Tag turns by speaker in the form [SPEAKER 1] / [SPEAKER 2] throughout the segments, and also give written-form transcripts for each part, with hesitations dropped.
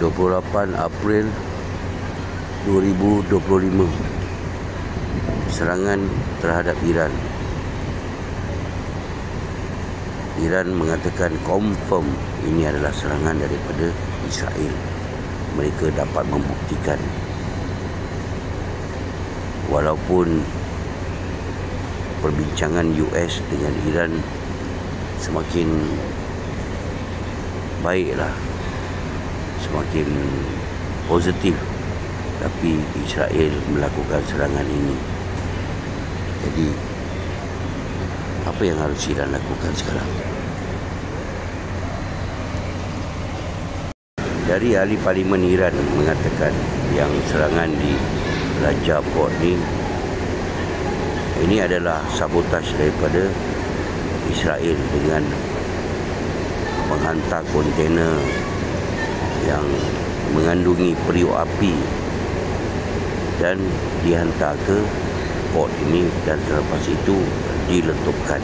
[SPEAKER 1] 28 April 2025. Serangan terhadap Iran. Iran mengatakan confirm ini adalah serangan daripada Israel. Mereka dapat membuktikan. Walaupun perbincangan US dengan Iran semakin baiklah, semakin positif, tapi Israel melakukan serangan ini. Jadi apa yang harus Iran lakukan sekarang? Dari ahli parlimen Iran mengatakan yang serangan di Raja Port ini adalah sabotaj daripada Israel dengan menghantar kontena yang mengandungi periuk api dan dihantar ke port ini, dan selepas itu diletupkan.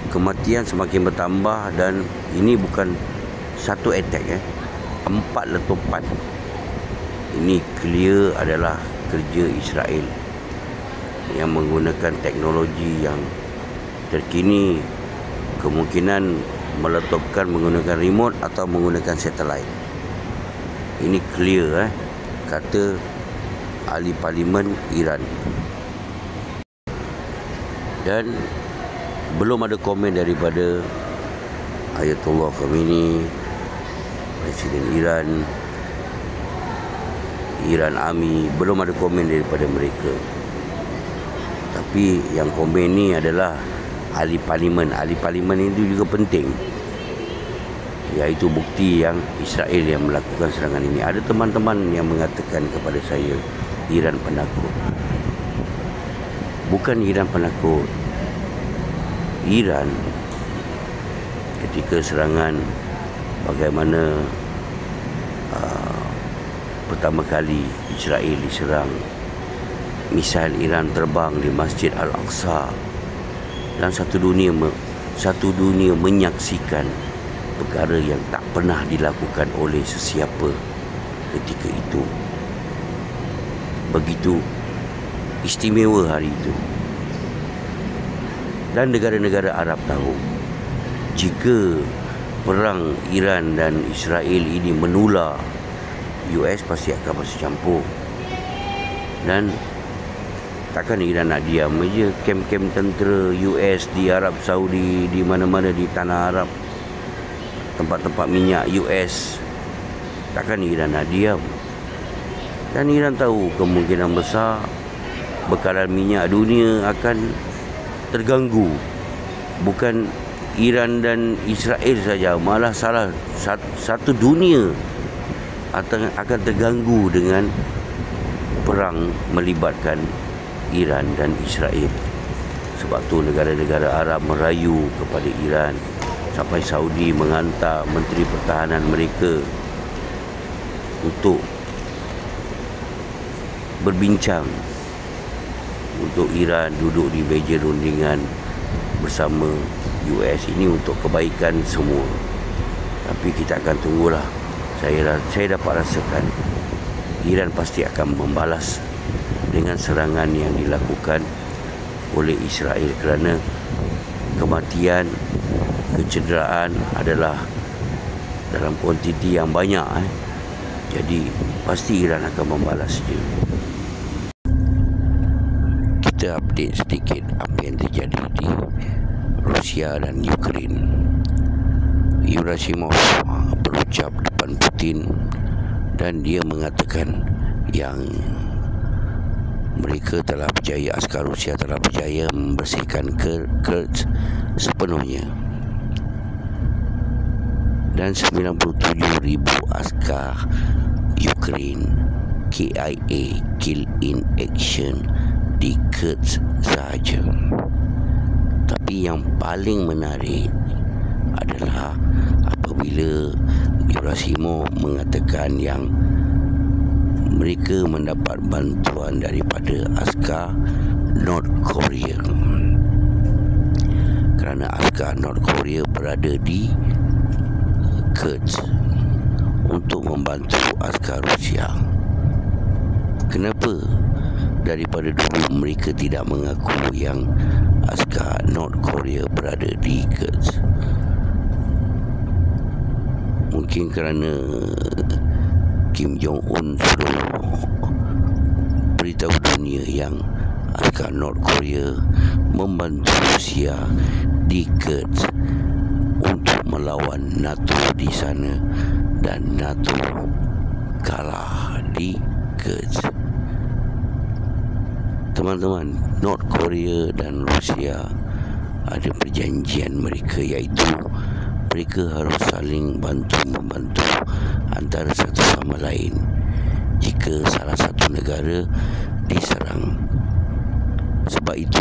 [SPEAKER 1] Kematian semakin bertambah dan ini bukan satu attack, 4 letupan. Ini clear adalah kerja Israel yang menggunakan teknologi yang terkini, kemungkinan meletupkan menggunakan remote atau menggunakan satelit. Ini clear, kata ahli parlimen Iran. Dan belum ada komen daripada Ayatollah Khamenei, Presiden Iran Army, belum ada komen daripada mereka. Tapi yang komen ni adalah ahli parlimen. Ahli parlimen itu juga penting, iaitu bukti yang Israel yang melakukan serangan ini. Ada teman-teman yang mengatakan kepada saya, Iran penakut. Bukan Iran penakut. Iran ketika serangan, bagaimana pertama kali Israel diserang, misail Iran terbang di Masjid Al-Aqsa, dan satu dunia menyaksikan perkara yang tak pernah dilakukan oleh sesiapa ketika itu. Begitu istimewa hari itu. Dan negara-negara Arab tahu, jika perang Iran dan Israel ini menular, US pasti akan masuk campur. Dan takkan Iran nak diam saja. Kem-kem tentera US di Arab Saudi, di mana-mana di tanah Arab, tempat-tempat minyak US, takkan Iran nak diam. Dan Iran tahu kemungkinan besar bekalan minyak dunia akan terganggu. Bukan Iran dan Israel saja, malah satu dunia akan terganggu dengan perang melibatkan Iran dan Israel. Sebab tu negara-negara Arab merayu kepada Iran, sampai Saudi menghantar Menteri Pertahanan mereka untuk berbincang, untuk Iran duduk di meja rundingan bersama US. Ini untuk kebaikan semua. Tapi kita akan tunggulah. Saya dapat rasakan Iran pasti akan membalas dengan serangan yang dilakukan oleh Israel, kerana kematian, kecederaan adalah dalam kuantiti yang banyak. Jadi pasti Iran akan membalasnya. Kita update sedikit apa yang terjadi di Rusia dan Ukraine. Yurasimov berucap depan Putin dan dia mengatakan yang mereka telah berjaya, askar Rusia telah berjaya membersihkan Kursk sepenuhnya, dan 97,000 askar Ukraine KIA, Kill in Action, di Kursk sahaja. Tapi yang paling menarik adalah apabila Yurasimov mengatakan yang mereka mendapat bantuan daripada askar North Korea. kerana askar North Korea berada di Kursk untuk membantu askar Rusia. Kenapa daripada dulu mereka tidak mengaku yang askar North Korea berada di Kursk? Mungkin kerana Kim Jong-un sudah beritahu dunia yang askar North Korea membantu Rusia di Kursk untuk melawan NATO di sana, dan NATO kalah di Kursk. Teman-teman, North Korea dan Rusia ada perjanjian mereka, iaitu mereka harus saling bantu-membantu antara satu sama lain jika salah satu negara diserang. Sebab itu,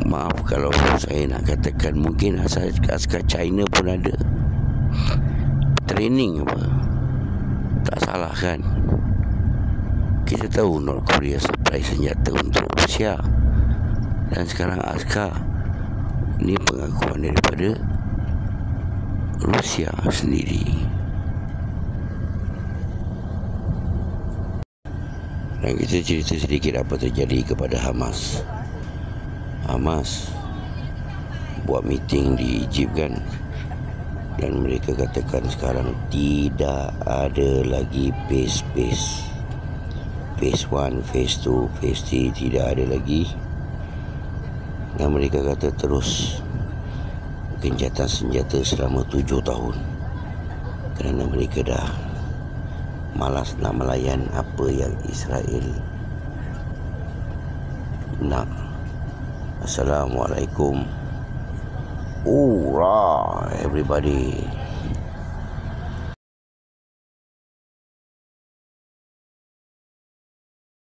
[SPEAKER 1] maaf kalau saya nak katakan, mungkin askar China pun ada training apa. Tak salah kan? Kita tahu North Korea supply senjata untuk Rusia, dan sekarang askar ni pengakuan daripada Rusia sendiri. Dan kita cerita sedikit apa terjadi kepada Hamas. Hamas buat meeting di Egypt kan, dan mereka katakan sekarang tidak ada lagi phase 1, phase 2, phase 3 tidak ada lagi. Dan mereka kata terus gencatan senjata selama 7 tahun, kerana mereka dah malas nak melayan apa yang Israel nak. Assalamualaikum. Alright everybody.